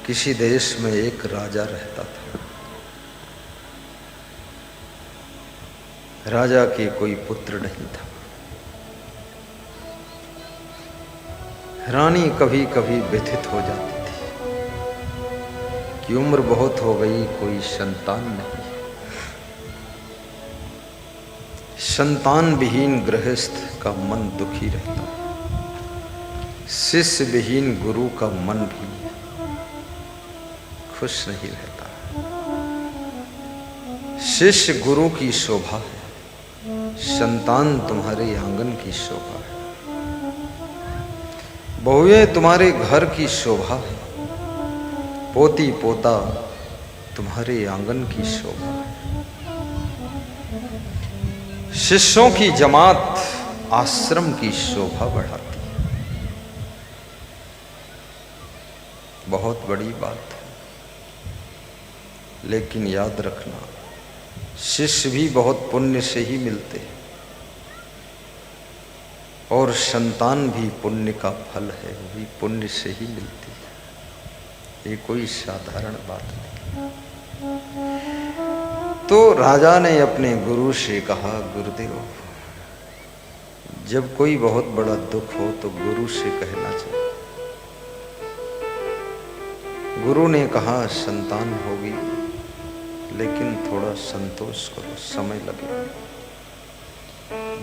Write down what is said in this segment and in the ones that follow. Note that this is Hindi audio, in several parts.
किसी देश में एक राजा रहता था। राजा के कोई पुत्र नहीं था। रानी कभी कभी व्यथित हो जाती थी कि उम्र बहुत हो गई, कोई संतान नहीं। संतान विहीन गृहस्थ का मन दुखी रहता है। शिष्य विहीन गुरु का मन भी खुश नहीं रहता। शिष्य गुरु की शोभा है, संतान तुम्हारे आंगन की शोभा है। बहुएं तुम्हारे घर की शोभा है, पोती पोता तुम्हारे आंगन की शोभा है। शिष्यों की जमात आश्रम की शोभा बढ़ाती है। बहुत बड़ी बात है, लेकिन याद रखना, शिष्य भी बहुत पुण्य से ही मिलते हैं और संतान भी पुण्य का फल है, वो भी पुण्य से ही मिलती है। ये कोई साधारण बात नहीं। तो राजा ने अपने गुरु से कहा, गुरुदेव, जब कोई बहुत बड़ा दुख हो तो गुरु से कहना चाहिए। गुरु ने कहा, संतान होगी, लेकिन थोड़ा संतोष करो, समय लगेगा।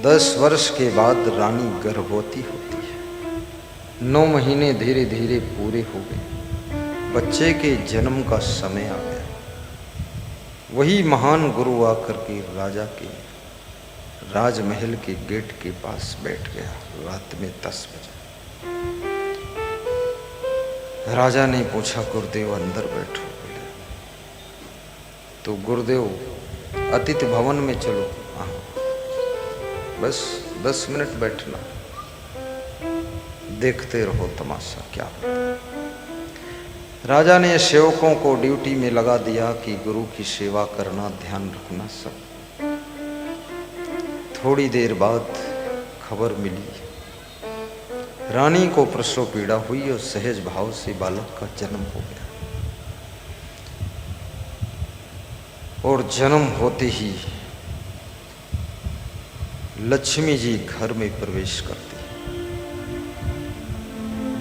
10 वर्ष के बाद रानी गर्भवती होती है। 9 महीने धीरे धीरे पूरे हो गए। बच्चे के जन्म का समय आ गया। वही महान गुरु आकर के राजा के राजमहल के गेट के पास बैठ गया। रात में 10 बजे। राजा ने पूछा, गुरुदेव अंदर बैठो। बोले तो गुरुदेव अतिथि भवन में चलो। बस 10 मिनट बैठना, देखते रहो तमाशा क्या होता है। राजा ने सेवकों को ड्यूटी में लगा दिया कि गुरु की सेवा करना, ध्यान रखना सब। थोड़ी देर बाद खबर मिली, रानी को प्रसव पीड़ा हुई और सहज भाव से बालक का जन्म हो गया। और जन्म होते ही लक्ष्मी जी घर में प्रवेश करती है।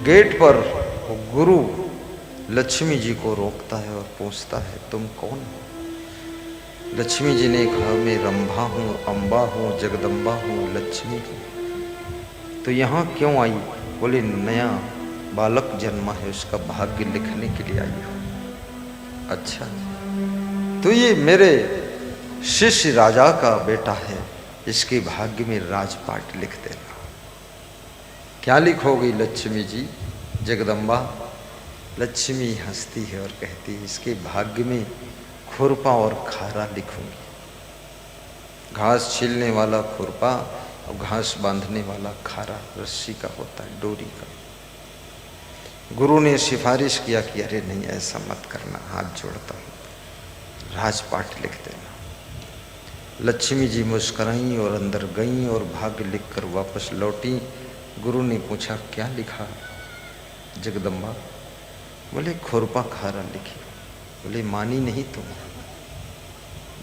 गेट पर गुरु लक्ष्मी जी को रोकता है और पूछता है, तुम कौन हो? लक्ष्मी जी ने कहा, मैं रंभा हूँ, अम्बा हूँ, जगदम्बा हूँ, लक्ष्मी हूँ। तो यहाँ क्यों आई? बोले, नया बालक जन्मा है, उसका भाग्य लिखने के लिए आई हूँ। अच्छा, तो ये मेरे शिष्य राजा का बेटा है, इसके भाग्य में राजपाट लिख देना। क्या लिखोगी लक्ष्मी जी? जगदम्बा। लक्ष्मी हंसती है और कहती है, इसके भाग्य में खुरपा और खारा लिखूंगी। घास छीलने वाला खुरपा और घास बांधने वाला खारा, रस्सी का होता है, डोरी का। गुरु ने सिफारिश किया कि अरे नहीं, ऐसा मत करना, हाथ जोड़ता हूँ, राजपाट लिख देना। लक्ष्मी जी मुस्कुराई और अंदर गईं और भाग्य लिखकर वापस लौटी। गुरु ने पूछा, क्या लिखा जगदम्बा? बोले, खुरपा खारा लिखी। बोले, मानी नहीं तुम?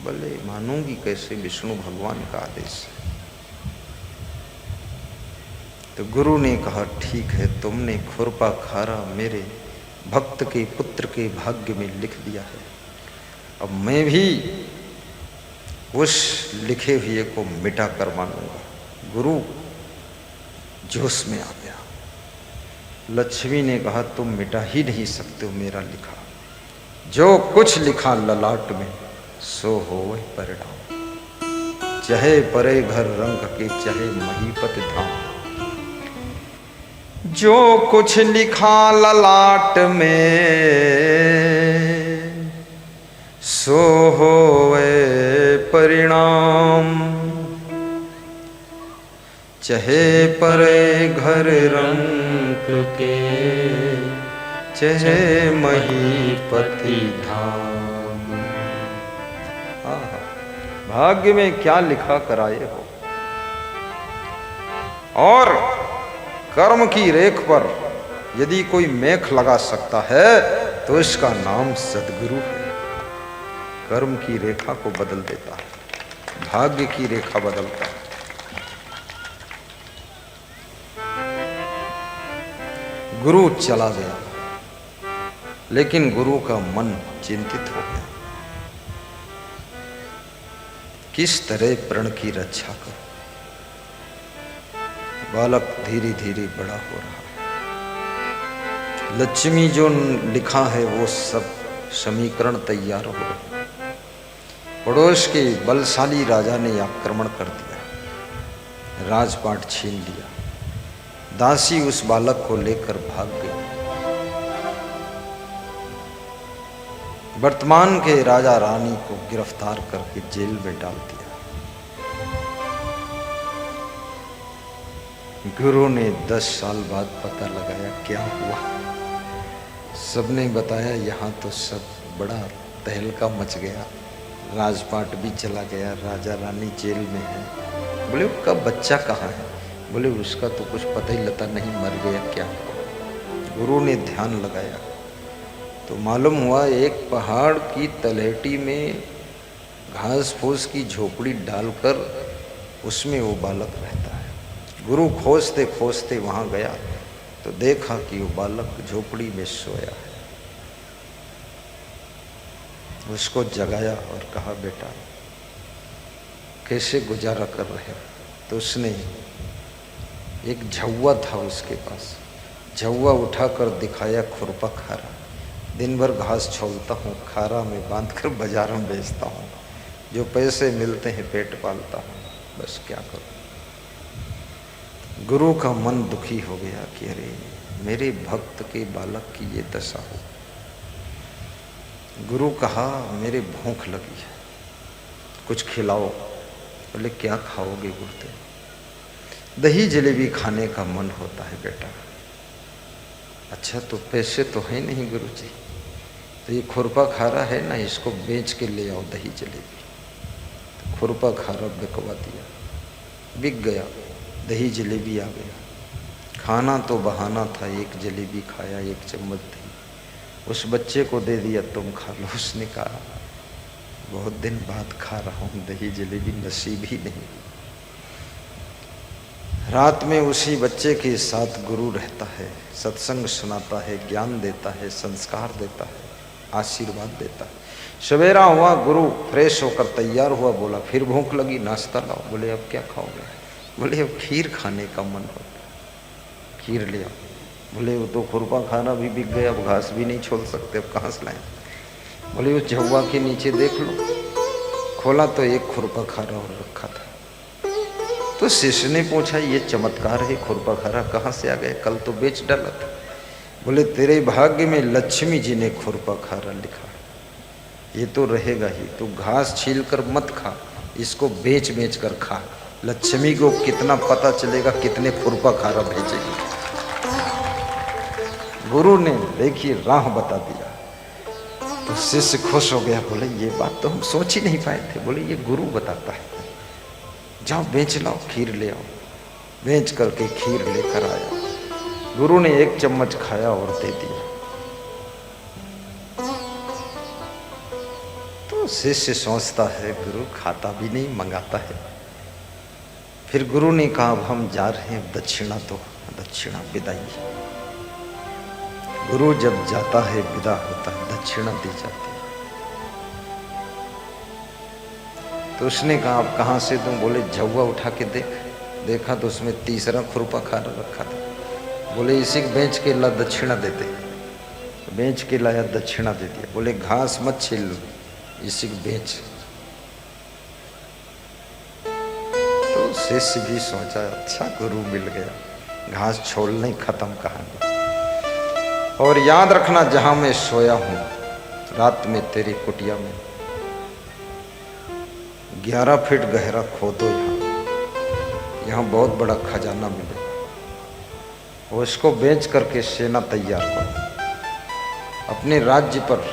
बोले, मानूंगी कैसे, विष्णु भगवान का आदेश है। तो गुरु ने कहा, ठीक है, तुमने खुरपा खारा मेरे भक्त के पुत्र के भाग्य में लिख दिया है। अब मैं भी उस लिखे हुए को मिटा कर मानूंगा। गुरु जोश में आ गया। लक्ष्मी ने कहा, तुम मिटा ही नहीं सकते हो मेरा लिखा। जो कुछ लिखा ललाट में, सो होवे परिणाम। चाहे परे घर रंग के, चाहे महीपत धाम। जो कुछ लिखा ललाट में, सो होवे परिणाम। चाहे परे घर रंग के, चाहे महीपति धाम। भाग्य में क्या लिखा कराए हो। और कर्म की रेख पर यदि कोई मेख लगा सकता है तो इसका नाम सद्गुरु है। कर्म की रेखा को बदल देता है, भाग्य की रेखा बदलता है। गुरु चला गया, लेकिन गुरु का मन चिंतित हो गया। किस तरह प्रण की रक्षा करूं? बालक धीरे धीरे बड़ा हो रहा है। लक्ष्मी जो लिखा है वो सब समीकरण तैयार हो रहे। पड़ोस के बलशाली राजा ने आक्रमण कर दिया, राजपाट छीन लिया। दासी उस बालक को लेकर भाग गई। वर्तमान के राजा रानी को गिरफ्तार करके जेल में डाल दिया। गुरु ने 10 साल बाद पता लगाया क्या हुआ। सबने बताया यहाँ तो सब बड़ा तहलका मच गया, राजपाट भी चला गया, राजा रानी जेल में है। बोले उसका बच्चा कहाँ है? बोले उसका तो कुछ पता ही लता नहीं, मर गया क्या हुआ। गुरु ने ध्यान लगाया तो मालूम हुआ एक पहाड़ की तलहटी में घास फूस की झोपड़ी डालकर उसमें वो बालक रहता है। गुरु खोजते खोजते वहाँ गया तो देखा कि वो बालक झोपड़ी में सोया है। उसको जगाया और कहा, बेटा कैसे गुजारा कर रहे हो? तो उसने एक झौवा था उसके पास, झौवा उठाकर दिखाया, खुरपा खारा। दिन भर घास छोलता हूँ, खारा में बांधकर बाजार में बेचता हूँ, जो पैसे मिलते हैं पेट पालता हूँ, बस क्या करूँ। गुरु का मन दुखी हो गया कि अरे मेरे भक्त के बालक की ये दशा हो। गुरु कहा, मेरे भूख लगी है, कुछ खिलाओ। बोले क्या खाओगे गुरुदेव? दही जलेबी खाने का मन होता है बेटा। अच्छा तो पैसे तो है नहीं गुरु जी, तो ये खुरपा खारा है ना, इसको बेच के ले आओ दही जलेबी। तो खुरपा खारा बिकवा दिया, बिक गया, दही जलेबी आ गया। खाना तो बहाना था, एक जलेबी खाया, एक चम्मच दही उस बच्चे को दे दिया, तुम खा लो। उसने कहा बहुत दिन बाद खा रहा हूँ दही जलेबी, नसीब ही नहीं। रात में उसी बच्चे के साथ गुरु रहता है, सत्संग सुनाता है, ज्ञान देता है, संस्कार देता है, आशीर्वाद देता है। सवेरा हुआ, गुरु फ्रेश होकर तैयार हुआ, बोला फिर भूख लगी, नाश्ता लाओ। बोले अब क्या खाओगे? बोले अब खीर खाने का मन होता है, खीर ले आओ। बोले वो तो खुरपा खाना भी बिक गया, अब घास भी नहीं छोड़ सकते, अब कहाँ से लाएं? बोले उस झौवा के नीचे देख लो। खोला तो एक खुरपा खारा और रखा था। तो शिष्य ने पूछा, ये चमत्कार है, खुरपा खारा कहाँ से आ गया? कल तो बेच डाला था। बोले तेरे भाग्य में लक्ष्मी जी ने खुरपा खारा लिखा, ये तो रहेगा ही। तू घास छील कर मत खा, इसको बेच बेच कर खा। लक्ष्मी को कितना पता चलेगा कितने खुरपा खारा भेजेगी। गुरु ने देखिए राह बता दिया। तो शिष्य खुश हो गया, बोले ये बात तो हम सोच ही नहीं पाए थे। बोले ये गुरु बताता है, जाओ बेच लाओ, खीर ले आओ। बेच करके खीर लेकर आया। गुरु ने एक चम्मच खाया और दे दिया। तो शिष्य सोचता है गुरु खाता भी नहीं, मंगाता है। फिर गुरु ने कहा अब हम जा रहे हैं, दक्षिणा दो। दक्षिणा विदाई। गुरु जब जाता है, विदा होता है, दक्षिणा दी जाती है। तो उसने कहा अब कहाँ से दूं? बोले झौवा उठा के देख। देखा तो उसमें तीसरा खुरपा खारा रखा था। बोले इसी को बेच के ला, दक्षिणा देते। बेच के लाया, दक्षिणा दे दिया। बोले घास मत छील लो, इसी को बेच। तो शिष्य भी सोचा अच्छा गुरु मिल गया, घास छोड़ना ही खत्म कहानी। और याद रखना, जहां मैं सोया हूं रात में तेरी कुटिया में, 11 फीट गहरा खोदो, यहाँ बहुत बड़ा खजाना मिलेगा। वो इसको बेच करके सेना तैयार करो, अपने राज्य पर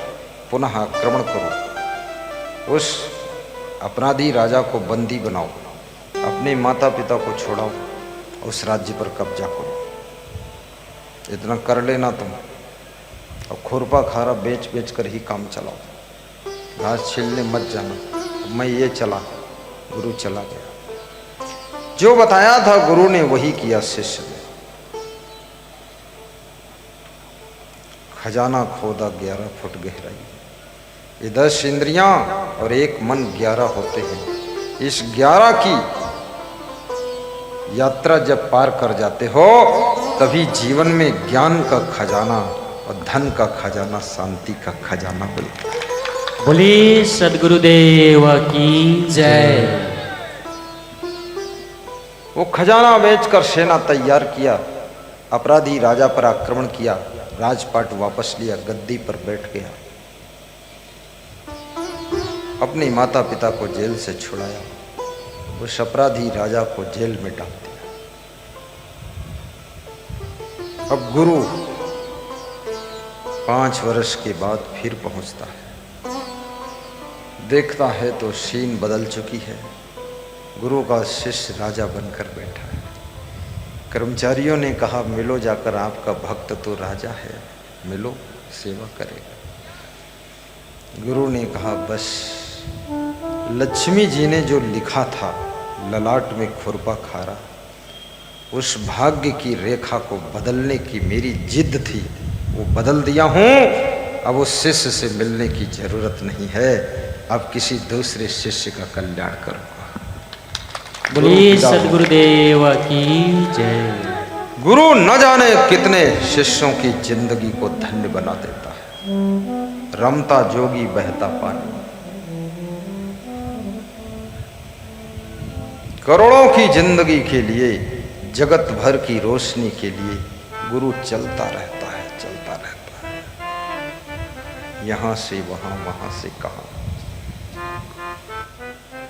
पुनः आक्रमण करो, उस अपराधी राजा को बंदी बनाओ, अपने माता पिता को छोड़ाओ, उस राज्य पर कब्जा करो। इतना कर लेना तुम अब खुरपा खारा बेच बेच कर ही काम चलाओ, घास छीलने मत जाना। मैं ये चला, गुरु चला गया। जो बताया था गुरु ने वही किया शिष्य ने। खजाना खोदा 11 फुट गहराई। ये 10 इंद्रियां और एक मन 11 होते हैं। इस 11 की यात्रा जब पार कर जाते हो तभी जीवन में ज्ञान का खजाना और धन का खजाना, शांति का खजाना मिलता है। बोलिए सद्गुरुदेव की जय। वो खजाना बेचकर सेना तैयार किया, अपराधी राजा पर आक्रमण किया, राजपाट वापस लिया, गद्दी पर बैठ गया, अपने माता पिता को जेल से छुड़ाया, उस अपराधी राजा को जेल में डाल दिया। अब गुरु 5 वर्ष के बाद फिर पहुंचता है, देखता है तो सीन बदल चुकी है। गुरु का शिष्य राजा बनकर बैठा है। कर्मचारियों ने कहा मिलो जाकर, आपका भक्त तो राजा है, मिलो, सेवा करेगा। गुरु ने कहा बस लक्ष्मी जी ने जो लिखा था ललाट में खुरपा खारा, उस भाग्य की रेखा को बदलने की मेरी जिद थी, वो बदल दिया हूं। अब उस शिष्य से मिलने की जरूरत नहीं है, अब किसी दूसरे शिष्य का कल्याण करूंगा। बोलिए सद्गुरुदेव की जय। गुरु न जाने कितने शिष्यों की जिंदगी को धन्य बना देता है। रमता जोगी बहता पानी, करोड़ों की जिंदगी के लिए, जगत भर की रोशनी के लिए गुरु चलता रहता है, चलता रहता है, यहां से वहां, वहां से कहां।